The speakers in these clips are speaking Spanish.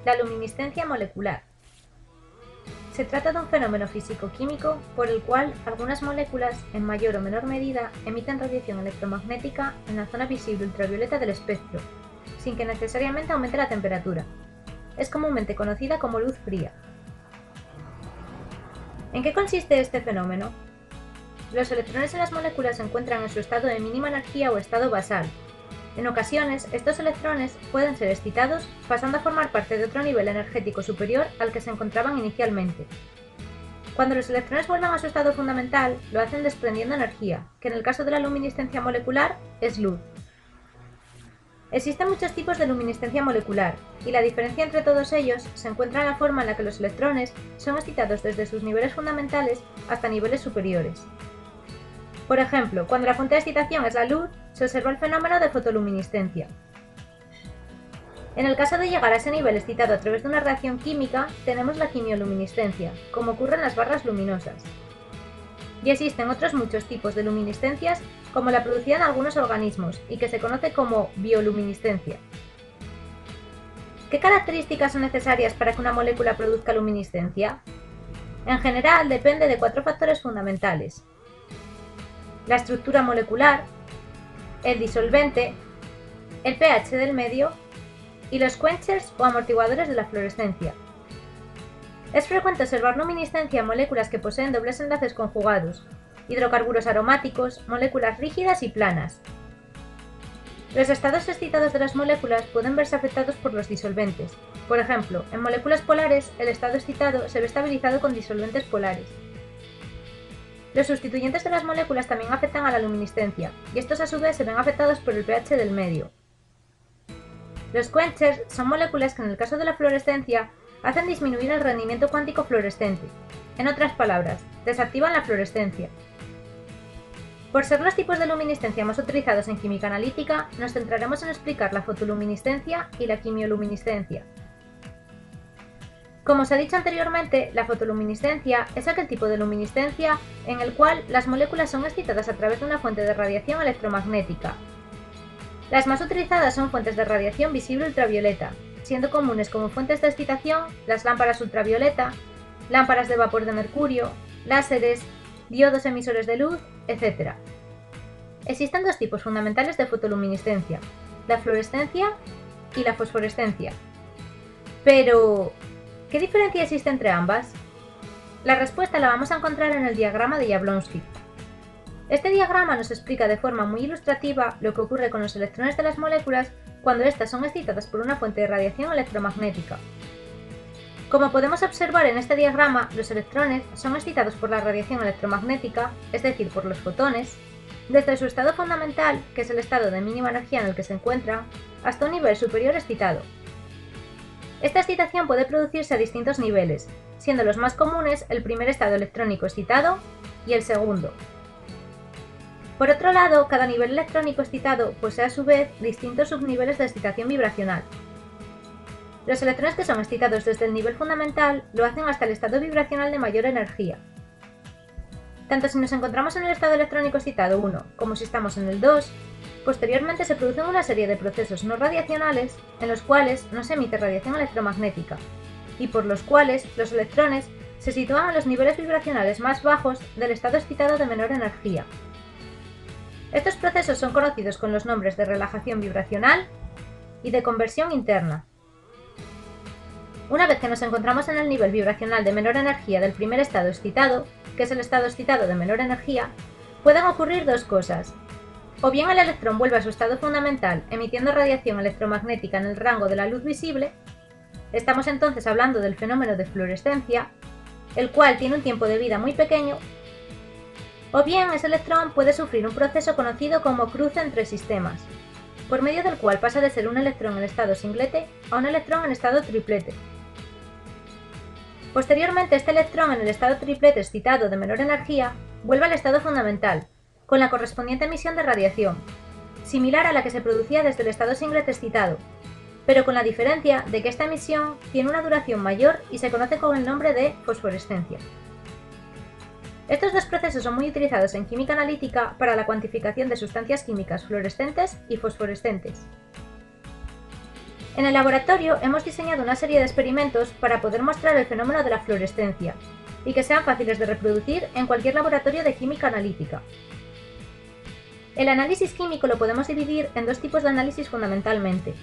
La luminiscencia molecular. Se trata de un fenómeno físico-químico por el cual algunas moléculas, en mayor o menor medida, emiten radiación electromagnética en la zona visible ultravioleta del espectro, sin que necesariamente aumente la temperatura. Es comúnmente conocida como luz fría. ¿En qué consiste este fenómeno? Los electrones en las moléculas se encuentran en su estado de mínima energía o estado basal. En ocasiones, estos electrones pueden ser excitados, pasando a formar parte de otro nivel energético superior al que se encontraban inicialmente. Cuando los electrones vuelven a su estado fundamental, lo hacen desprendiendo energía, que en el caso de la luminiscencia molecular es luz. Existen muchos tipos de luminiscencia molecular, y la diferencia entre todos ellos se encuentra en la forma en la que los electrones son excitados desde sus niveles fundamentales hasta niveles superiores. Por ejemplo, cuando la fuente de excitación es la luz, se observa el fenómeno de fotoluminiscencia. En el caso de llegar a ese nivel excitado a través de una reacción química, tenemos la quimioluminiscencia, como ocurre en las barras luminosas. Y existen otros muchos tipos de luminiscencias, como la producida en algunos organismos, y que se conoce como bioluminiscencia. ¿Qué características son necesarias para que una molécula produzca luminiscencia? En general, depende de 4 factores fundamentales: la estructura molecular, el disolvente, el pH del medio y los quenchers o amortiguadores de la fluorescencia. Es frecuente observar luminiscencia en moléculas que poseen dobles enlaces conjugados, hidrocarburos aromáticos, moléculas rígidas y planas. Los estados excitados de las moléculas pueden verse afectados por los disolventes. Por ejemplo, en moléculas polares, el estado excitado se ve estabilizado con disolventes polares. Los sustituyentes de las moléculas también afectan a la luminiscencia, y estos a su vez se ven afectados por el pH del medio. Los quenchers son moléculas que en el caso de la fluorescencia hacen disminuir el rendimiento cuántico fluorescente. En otras palabras, desactivan la fluorescencia. Por ser los tipos de luminiscencia más utilizados en química analítica, nos centraremos en explicar la fotoluminiscencia y la quimioluminiscencia. Como os he dicho anteriormente, la fotoluminiscencia es aquel tipo de luminiscencia en el cual las moléculas son excitadas a través de una fuente de radiación electromagnética. Las más utilizadas son fuentes de radiación visible ultravioleta, siendo comunes como fuentes de excitación las lámparas ultravioleta, lámparas de vapor de mercurio, láseres, diodos emisores de luz, etc. Existen dos tipos fundamentales de fotoluminiscencia: la fluorescencia y la fosforescencia. Pero, ¿qué diferencia existe entre ambas? La respuesta la vamos a encontrar en el diagrama de Jablonski. Este diagrama nos explica de forma muy ilustrativa lo que ocurre con los electrones de las moléculas cuando éstas son excitadas por una fuente de radiación electromagnética. Como podemos observar en este diagrama, los electrones son excitados por la radiación electromagnética, es decir, por los fotones, desde su estado fundamental, que es el estado de mínima energía en el que se encuentran, hasta un nivel superior excitado. Esta excitación puede producirse a distintos niveles, siendo los más comunes el primer estado electrónico excitado y el segundo. Por otro lado, cada nivel electrónico excitado posee a su vez distintos subniveles de excitación vibracional. Los electrones que son excitados desde el nivel fundamental lo hacen hasta el estado vibracional de mayor energía. Tanto si nos encontramos en el estado electrónico excitado 1 como si estamos en el 2, posteriormente se producen una serie de procesos no radiacionales en los cuales no se emite radiación electromagnética, y por los cuales los electrones se sitúan en los niveles vibracionales más bajos del estado excitado de menor energía. Estos procesos son conocidos con los nombres de relajación vibracional y de conversión interna. Una vez que nos encontramos en el nivel vibracional de menor energía del primer estado excitado, que es el estado excitado de menor energía, pueden ocurrir dos cosas. O bien el electrón vuelve a su estado fundamental emitiendo radiación electromagnética en el rango de la luz visible, estamos entonces hablando del fenómeno de fluorescencia, el cual tiene un tiempo de vida muy pequeño, o bien ese electrón puede sufrir un proceso conocido como cruce entre sistemas, por medio del cual pasa de ser un electrón en estado singlete a un electrón en estado triplete. Posteriormente, este electrón en el estado triplete excitado de menor energía vuelve al estado fundamental, con la correspondiente emisión de radiación, similar a la que se producía desde el estado singlete excitado, pero con la diferencia de que esta emisión tiene una duración mayor y se conoce con el nombre de fosforescencia. Estos dos procesos son muy utilizados en química analítica para la cuantificación de sustancias químicas fluorescentes y fosforescentes. En el laboratorio hemos diseñado una serie de experimentos para poder mostrar el fenómeno de la fluorescencia y que sean fáciles de reproducir en cualquier laboratorio de química analítica. El análisis químico lo podemos dividir en dos tipos de análisis fundamentalmente.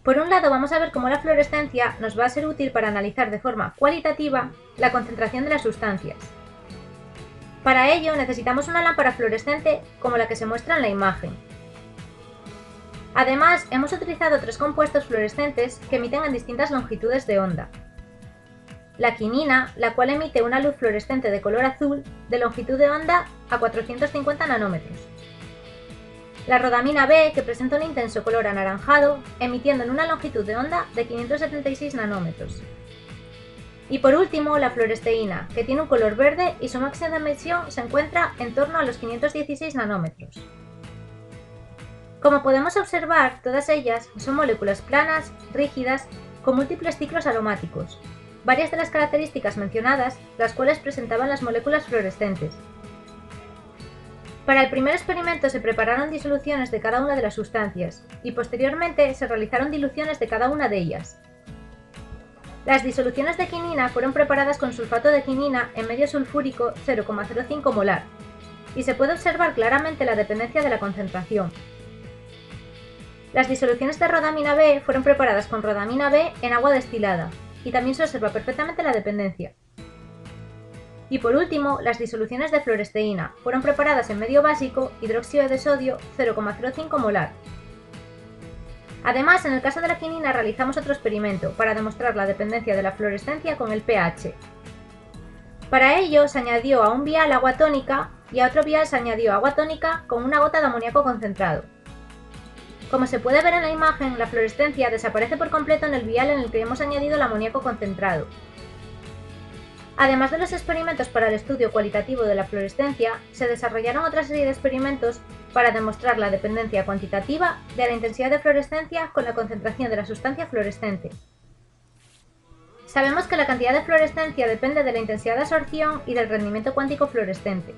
Por un lado, vamos a ver cómo la fluorescencia nos va a ser útil para analizar de forma cualitativa la concentración de las sustancias. Para ello necesitamos una lámpara fluorescente como la que se muestra en la imagen. Además, hemos utilizado tres compuestos fluorescentes que emiten en distintas longitudes de onda. La quinina, la cual emite una luz fluorescente de color azul de longitud de onda a 450 nanómetros. La rodamina B, que presenta un intenso color anaranjado, emitiendo en una longitud de onda de 576 nanómetros. Y por último, la fluoresteína, que tiene un color verde y su máxima emisión se encuentra en torno a los 516 nanómetros. Como podemos observar, todas ellas son moléculas planas, rígidas, con múltiples ciclos aromáticos, varias de las características mencionadas, las cuales presentaban las moléculas fluorescentes. Para el primer experimento se prepararon disoluciones de cada una de las sustancias y posteriormente se realizaron diluciones de cada una de ellas. Las disoluciones de quinina fueron preparadas con sulfato de quinina en medio sulfúrico 0,05 molar y se puede observar claramente la dependencia de la concentración. Las disoluciones de rodamina B fueron preparadas con rodamina B en agua destilada y también se observa perfectamente la dependencia. Y por último, las disoluciones de fluoresteína fueron preparadas en medio básico hidróxido de sodio 0,05 molar. Además, en el caso de la quinina realizamos otro experimento para demostrar la dependencia de la fluorescencia con el pH. Para ello se añadió a un vial agua tónica y a otro vial se añadió agua tónica con una gota de amoníaco concentrado. Como se puede ver en la imagen, la fluorescencia desaparece por completo en el vial en el que hemos añadido el amoníaco concentrado. Además de los experimentos para el estudio cualitativo de la fluorescencia, se desarrollaron otra serie de experimentos para demostrar la dependencia cuantitativa de la intensidad de fluorescencia con la concentración de la sustancia fluorescente. Sabemos que la cantidad de fluorescencia depende de la intensidad de absorción y del rendimiento cuántico fluorescente.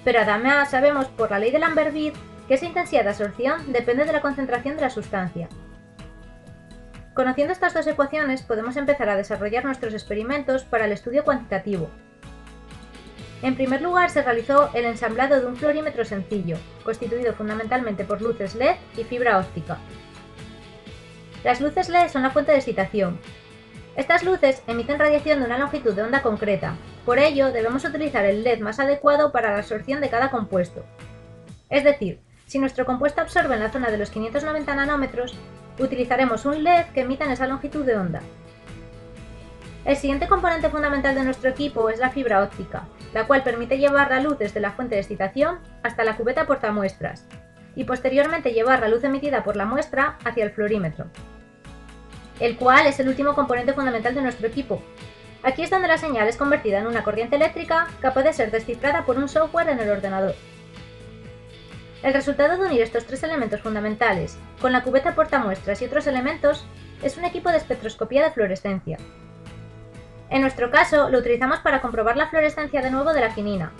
Pero además sabemos por la ley de Lambert-Witt que esa intensidad de absorción depende de la concentración de la sustancia. Conociendo estas dos ecuaciones podemos empezar a desarrollar nuestros experimentos para el estudio cuantitativo. En primer lugar se realizó el ensamblado de un fluorímetro sencillo, constituido fundamentalmente por luces LED y fibra óptica. Las luces LED son la fuente de excitación. Estas luces emiten radiación de una longitud de onda concreta, por ello debemos utilizar el LED más adecuado para la absorción de cada compuesto. Es decir, si nuestro compuesto absorbe en la zona de los 590 nanómetros, utilizaremos un LED que emita en esa longitud de onda. El siguiente componente fundamental de nuestro equipo es la fibra óptica, la cual permite llevar la luz desde la fuente de excitación hasta la cubeta portamuestras, y posteriormente llevar la luz emitida por la muestra hacia el fluorímetro, el cual es el último componente fundamental de nuestro equipo. Aquí es donde la señal es convertida en una corriente eléctrica capaz de ser descifrada por un software en el ordenador. El resultado de unir estos tres elementos fundamentales con la cubeta portamuestras y otros elementos es un equipo de espectroscopía de fluorescencia. En nuestro caso, lo utilizamos para comprobar la fluorescencia de nuevo de la quinina,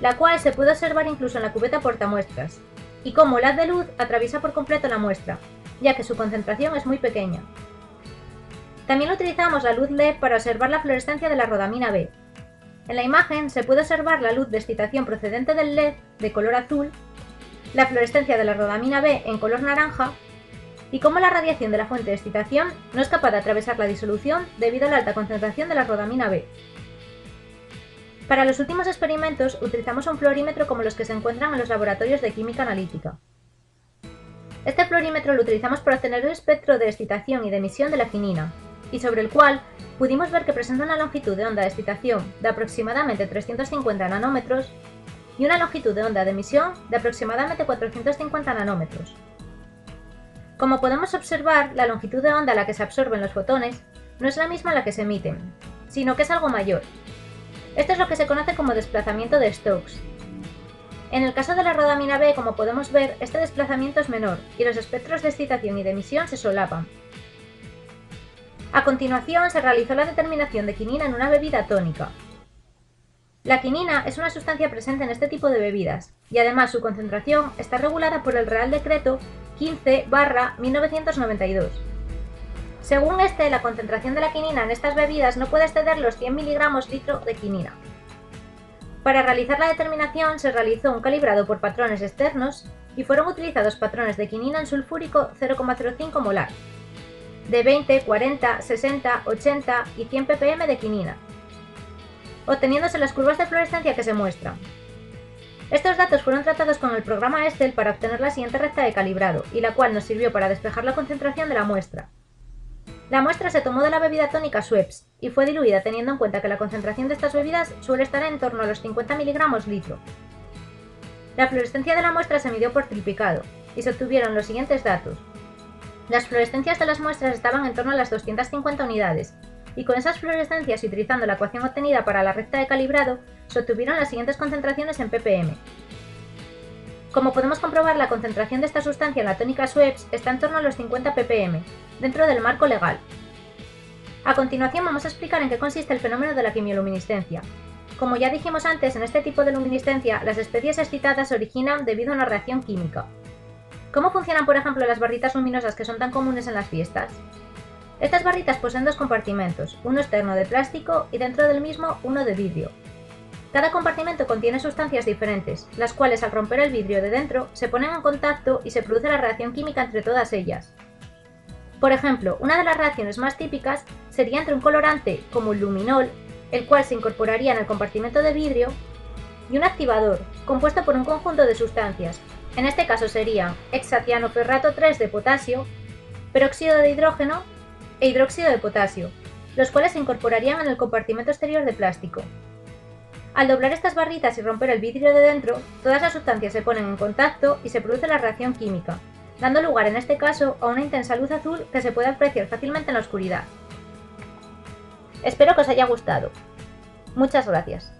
la cual se puede observar incluso en la cubeta portamuestras, y cómo el haz de luz atraviesa por completo la muestra, ya que su concentración es muy pequeña. También utilizamos la luz LED para observar la fluorescencia de la rodamina B. En la imagen se puede observar la luz de excitación procedente del LED de color azul, la fluorescencia de la rodamina B en color naranja y cómo la radiación de la fuente de excitación no es capaz de atravesar la disolución debido a la alta concentración de la rodamina B. Para los últimos experimentos utilizamos un fluorímetro como los que se encuentran en los laboratorios de química analítica. Este fluorímetro lo utilizamos para obtener el espectro de excitación y de emisión de la quinina, y sobre el cual pudimos ver que presenta una longitud de onda de excitación de aproximadamente 350 nanómetros y una longitud de onda de emisión de aproximadamente 450 nanómetros. Como podemos observar, la longitud de onda a la que se absorben los fotones no es la misma a la que se emiten, sino que es algo mayor. Esto es lo que se conoce como desplazamiento de Stokes. En el caso de la rodamina B, como podemos ver, este desplazamiento es menor y los espectros de excitación y de emisión se solapan. A continuación se realizó la determinación de quinina en una bebida tónica. La quinina es una sustancia presente en este tipo de bebidas, y además su concentración está regulada por el Real Decreto 15/1992. Según este, la concentración de la quinina en estas bebidas no puede exceder los 100 mg litro de quinina. Para realizar la determinación se realizó un calibrado por patrones externos y fueron utilizados patrones de quinina en sulfúrico 0,05 molar, de 20, 40, 60, 80 y 100 ppm de quinina, obteniéndose las curvas de fluorescencia que se muestran. Estos datos fueron tratados con el programa Excel para obtener la siguiente recta de calibrado, y la cual nos sirvió para despejar la concentración de la muestra. La muestra se tomó de la bebida tónica Schweppes y fue diluida teniendo en cuenta que la concentración de estas bebidas suele estar en torno a los 50 mg litro. La fluorescencia de la muestra se midió por triplicado y se obtuvieron los siguientes datos. Las fluorescencias de las muestras estaban en torno a las 250 unidades, y con esas fluorescencias y utilizando la ecuación obtenida para la recta de calibrado, se obtuvieron las siguientes concentraciones en ppm. Como podemos comprobar, la concentración de esta sustancia en la tónica Schweppes está en torno a los 50 ppm, dentro del marco legal. A continuación vamos a explicar en qué consiste el fenómeno de la quimioluminiscencia. Como ya dijimos antes, en este tipo de luminiscencia, las especies excitadas se originan debido a una reacción química. ¿Cómo funcionan, por ejemplo, las barritas luminosas que son tan comunes en las fiestas? Estas barritas poseen dos compartimentos, uno externo de plástico y dentro del mismo uno de vidrio. Cada compartimento contiene sustancias diferentes, las cuales al romper el vidrio de dentro se ponen en contacto y se produce la reacción química entre todas ellas. Por ejemplo, una de las reacciones más típicas sería entre un colorante como el luminol, el cual se incorporaría en el compartimento de vidrio, y un activador, compuesto por un conjunto de sustancias. En este caso serían hexatianoferrato 3 de potasio, peróxido de hidrógeno e hidróxido de potasio, los cuales se incorporarían en el compartimento exterior de plástico. Al doblar estas barritas y romper el vidrio de dentro, todas las sustancias se ponen en contacto y se produce la reacción química, dando lugar en este caso a una intensa luz azul que se puede apreciar fácilmente en la oscuridad. Espero que os haya gustado. Muchas gracias.